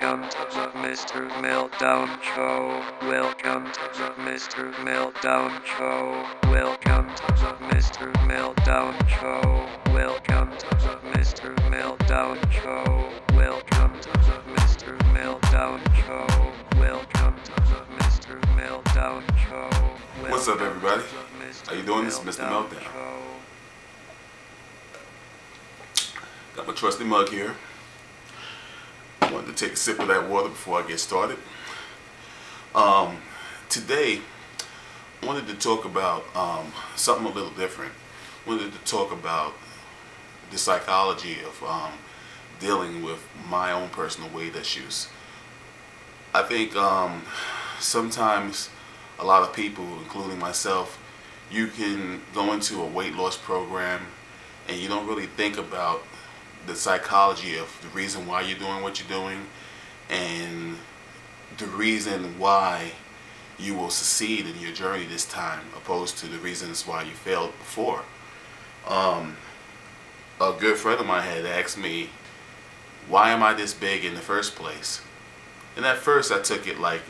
Welcome to the Mr. Meltdown Show. Welcome to the Mr. Meltdown Show. Welcome to the Mr. Meltdown Show. Welcome to the Mr. Meltdown Show. Welcome to the Mr. Meltdown Show. Welcome to the Mr. Meltdown Show. What's up, everybody? How you doing? This is Mr. Meltdown. Got my trusty mug here. Wanted to take a sip of that water before I get started. Today, I wanted to talk about something a little different. Wanted to talk about the psychology of dealing with my own personal weight issues. I think sometimes a lot of people, including myself, you can go into a weight loss program and you don't really think about the psychology of the reason why you're doing what you're doing and the reason why you will succeed in your journey this time, opposed to the reasons why you failed before. A good friend of mine had asked me, why am I this big in the first place? And at first I took it like,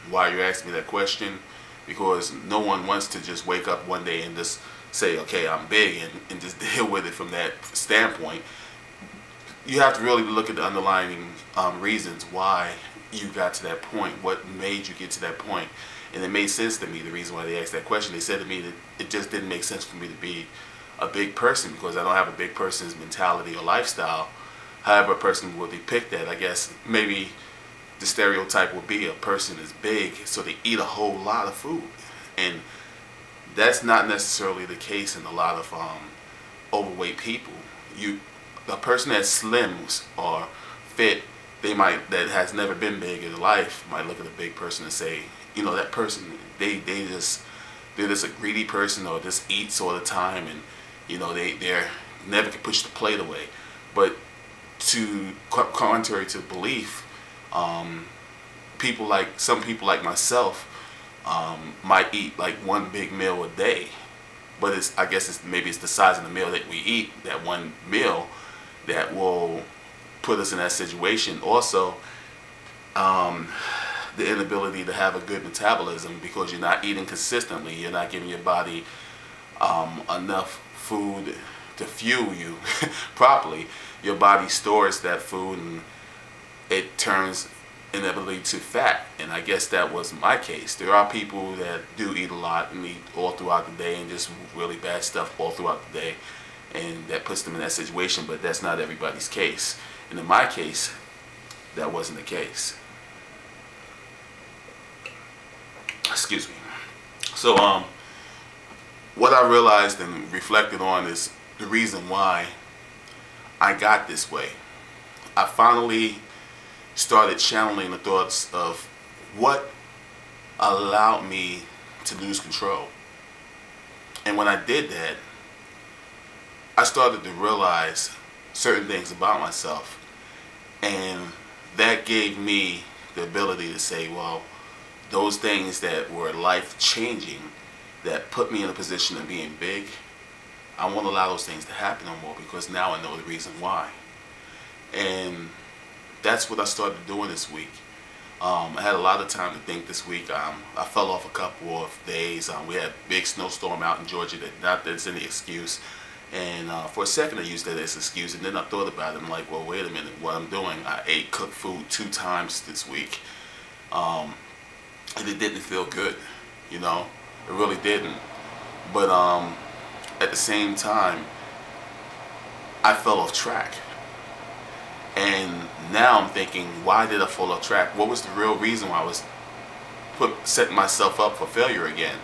why you asking me that question? Because no one wants to just wake up one day and just say, okay, I'm big, and just deal with it from that standpoint. You have to really look at the underlying reasons why you got to that point, what made you get to that point. And it made sense to me, the reason why they asked that question. They said to me that it just didn't make sense for me to be a big person because I don't have a big person's mentality or lifestyle. However a person would depict that, I guess maybe the stereotype would be a person is big, so they eat a whole lot of food. And that's not necessarily the case in a lot of overweight people. A person that's slim or fit, that has never been big in life might look at a big person and say, that person, they're just a greedy person or just eats all the time, and they're never can push the plate away. But contrary to belief, some people like myself might eat like one big meal a day, but I guess maybe it's the size of the meal that we eat, that one meal, that will put us in that situation. Also, the inability to have a good metabolism because you're not eating consistently. You're not giving your body enough food to fuel you properly. Your body stores that food and it turns inevitably to fat. And I guess that was my case. There are people that do eat a lot and eat all throughout the day and just really bad stuff all throughout the day, and that puts them in that situation, but that's not everybody's case. And in my case, that wasn't the case. Excuse me. So what I realized and reflected on is the reason why I got this way. I finally started channeling the thoughts of what allowed me to lose control. And when I did that, I started to realize certain things about myself, and that gave me the ability to say, well, those things that were life-changing, that put me in a position of being big, I won't allow those things to happen no more, because now I know the reason why. And that's what I started doing this week. I had a lot of time to think this week. I fell off a couple of days. We had a big snowstorm out in Georgia. Not that it's any excuse. And for a second I used that as an excuse, and then I thought about it. I'm like, well, wait a minute. What I'm doing, I ate cooked food 2 times this week, and it didn't feel good. It really didn't. But at the same time, I fell off track. And now I'm thinking, why did I fall off track? What was the real reason why I was setting myself up for failure again?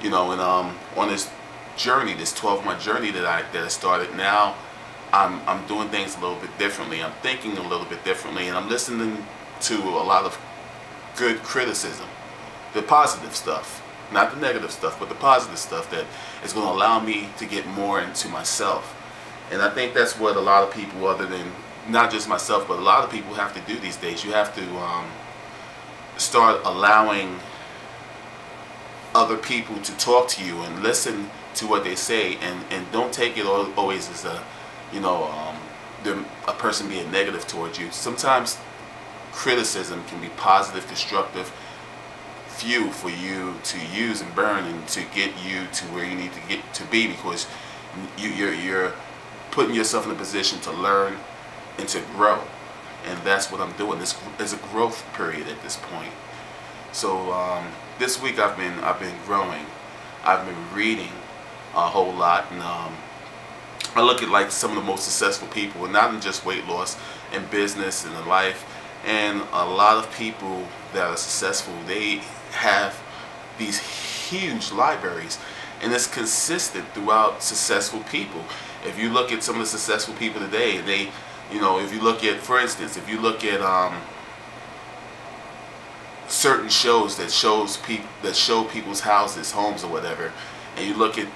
And on this journey, this 12-month journey that I started, now I'm doing things a little bit differently. I'm thinking a little bit differently, and I'm listening to a lot of good criticism, the positive stuff, not the negative stuff, but the positive stuff that is going to allow me to get more into myself. And I think that's what a lot of people, other than not just myself, but a lot of people have to do these days. You have to start allowing other people to talk to you and listen to what they say, and don't take it always as a person being negative towards you. Sometimes criticism can be positive, constructive fuel for you to use and burn, and to get you to where you need to get to be, because you're putting yourself in a position to learn and to grow. And that's what I'm doing. This is a growth period at this point. So this week I've been growing. I've been reading a whole lot, and I look at like some of the most successful people, and not in just weight loss, in business and in life. And a lot of people that are successful, they have these huge libraries, and it's consistent throughout successful people. If you look at some of the successful people today, they, you know, if you look at, for instance, if you look at certain shows that show people's houses, homes, or whatever, and you look at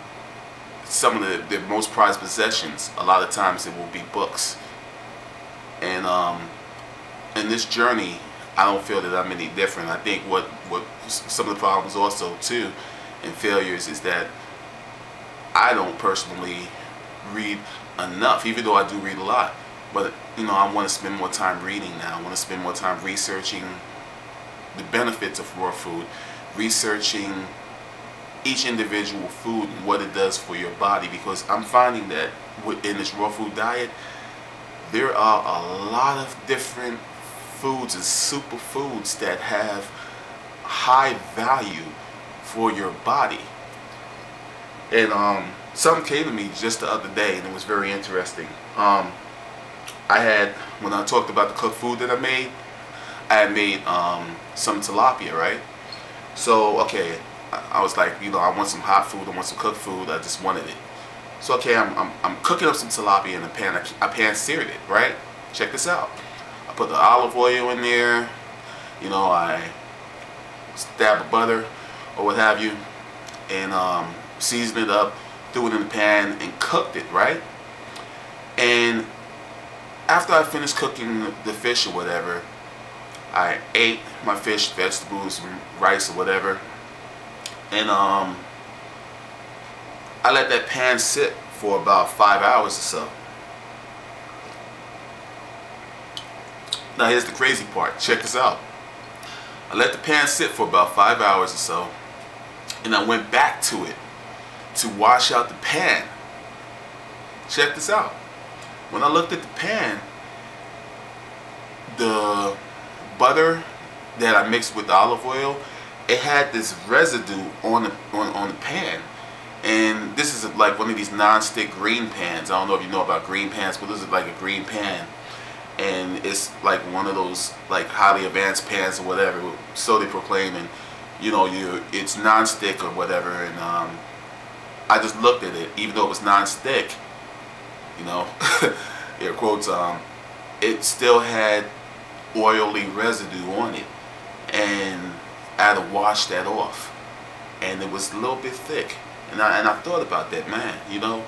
some of their most prized possessions, a lot of times it will be books. And in this journey, I don't feel that I'm any different. I think what some of the problems also too and failures is that I don't personally read enough, even though I do read a lot. But you know, I want to spend more time reading now. I want to spend more time researching the benefits of raw food, researching each individual food and what it does for your body, because I'm finding that in this raw food diet, there are a lot of different foods and superfoods that have high value for your body. And something came to me just the other day, and it was very interesting. I had, when I talked about the cooked food that I had made some tilapia, right? So okay, I was like, you know, I want some hot food, I want some cooked food, I just wanted it. So okay, I'm cooking up some tilapia in a pan. I pan-seared it, right? Check this out. I put the olive oil in there, you know, I dab of butter or what have you, and seasoned it up, threw it in the pan and cooked it, right? And after I finished cooking the fish or whatever, I ate my fish, vegetables, rice or whatever, and I let that pan sit for about 5 hours or so. Now here's the crazy part. Check this out. I let the pan sit for about 5 hours or so, and I went back to it to wash out the pan. Check this out. When I looked at the pan, the butter that I mixed with the olive oil, it had this residue on the pan. And this is like one of these non-stick green pans. I don't know if you know about green pans, but this is like a green pan, and it's like one of those like highly advanced pans or whatever, so they proclaim. And you know, it's non-stick or whatever. And I just looked at it, even though it was non-stick, you know, air quotes, it still had oily residue on it, and I had to wash that off, and it was a little bit thick. And I thought about that, man, you know,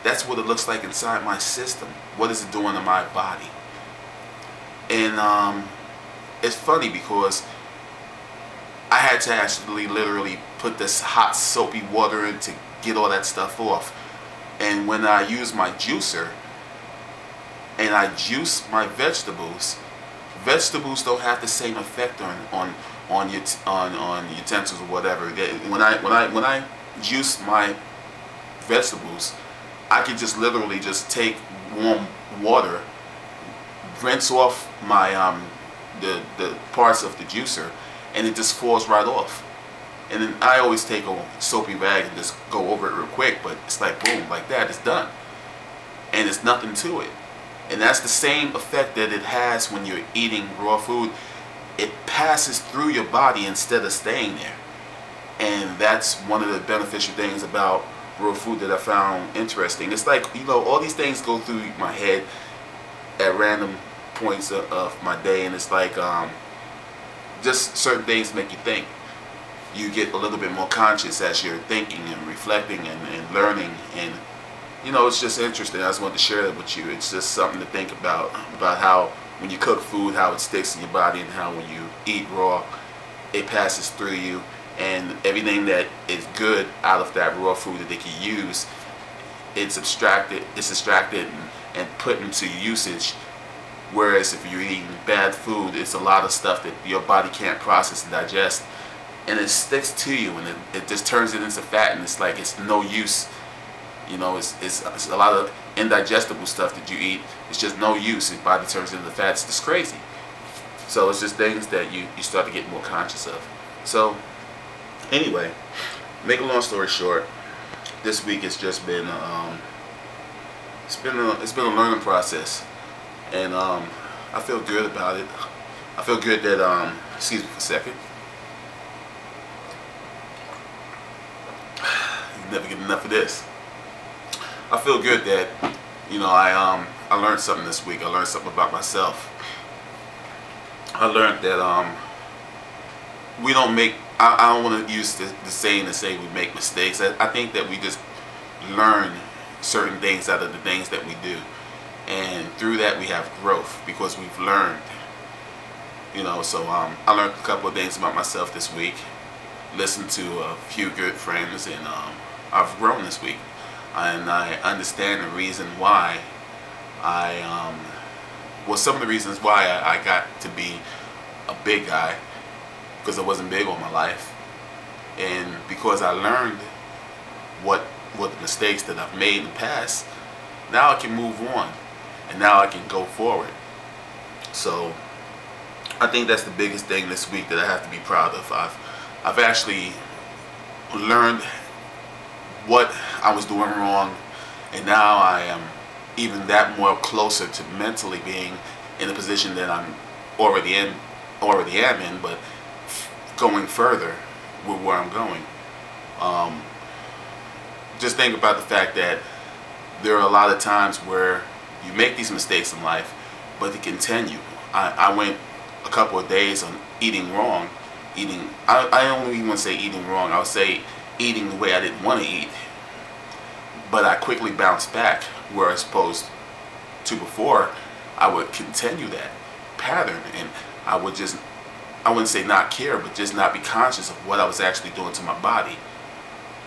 that's what it looks like inside my system. What is it doing to my body? And it's funny because I had to actually literally put this hot soapy water in to get all that stuff off. And when I use my juicer and I juice my vegetables, vegetables don't have the same effect on utensils or whatever. When I juice my vegetables, I can just literally just take warm water, rinse off my the parts of the juicer, and it just falls right off. And then I always take a soapy rag and just go over it real quick, but it's like boom, like that, it's done. And it's nothing to it. And that's the same effect that it has when you're eating raw food. It passes through your body instead of staying there. And that's one of the beneficial things about raw food that I found interesting. It's like, you know, all these things go through my head at random points of my day, and it's like just certain things make you think. You get a little bit more conscious as you're thinking and reflecting and learning, and you know, it's just interesting. I just wanted to share that with you. It's just something to think about how when you cook food, how it sticks in your body, and how when you eat raw, it passes through you, and everything that is good out of that raw food that they can use, it's extracted and put into usage Whereas if you're eating bad food, it's a lot of stuff that your body can't process and digest, and it sticks to you, and it just turns it into fat, and it's like it's no use. You know, it's a lot of indigestible stuff that you eat. It's just no use. Your body turns it into fat. It's just crazy. So it's just things that you start to get more conscious of. So anyway, make a long story short, this week it's just been it's been a learning process, and I feel good about it. I feel good that excuse me for a second. You never get enough of this. I feel good that, you know, I learned something this week. I learned something about myself. I learned that we don't make, I don't want to use the saying to say we make mistakes. I think that we just learn certain things out of the things that we do, and through that we have growth because we've learned. You know, so I learned a couple of things about myself this week. Listened to a few good friends, and I've grown this week, and I understand the reason why some of the reasons why I got to be a big guy, because I wasn't big all my life, and because I learned what the mistakes that I've made in the past. Now I can move on, and now I can go forward. So I think that's the biggest thing this week that I have to be proud of. I've actually learned what I was doing wrong, and now I am even that more closer to mentally being in a position that I'm already am in, but going further with where I'm going. Just think about the fact that there are a lot of times where you make these mistakes in life, but they continue. I went a couple of days on eating wrong. I don't even want to say eating wrong. I would say eating the way I didn't want to eat. But I quickly bounced back, where as opposed to before, I would continue that pattern, and I wouldn't say not care, but just not be conscious of what I was actually doing to my body.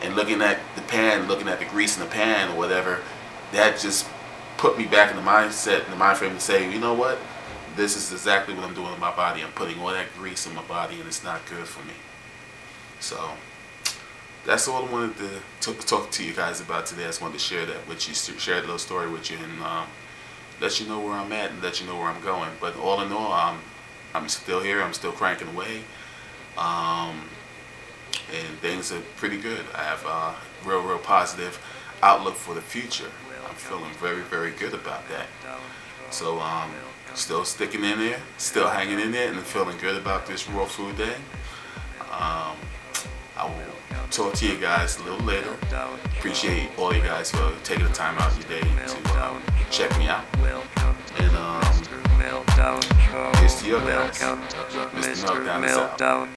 And looking at the pan, looking at the grease in the pan or whatever, that just put me back in the mindset, in the mind frame to say, you know what? This is exactly what I'm doing in my body. I'm putting all that grease in my body, and it's not good for me. So that's all I wanted to talk to you guys about today. I just wanted to share that with you, share a little story with you, and let you know where I'm at and let you know where I'm going. But all in all, I'm still here. I'm still cranking away, and things are pretty good. I have a real positive outlook for the future. I'm feeling very, very good about that. So still sticking in there, still hanging in there, and feeling good about this Raw Food Day. I will talk to you guys a little later. Appreciate all you guys for taking the time out of your day to check me out. And here's to your guys. Mr. Meltdown is out.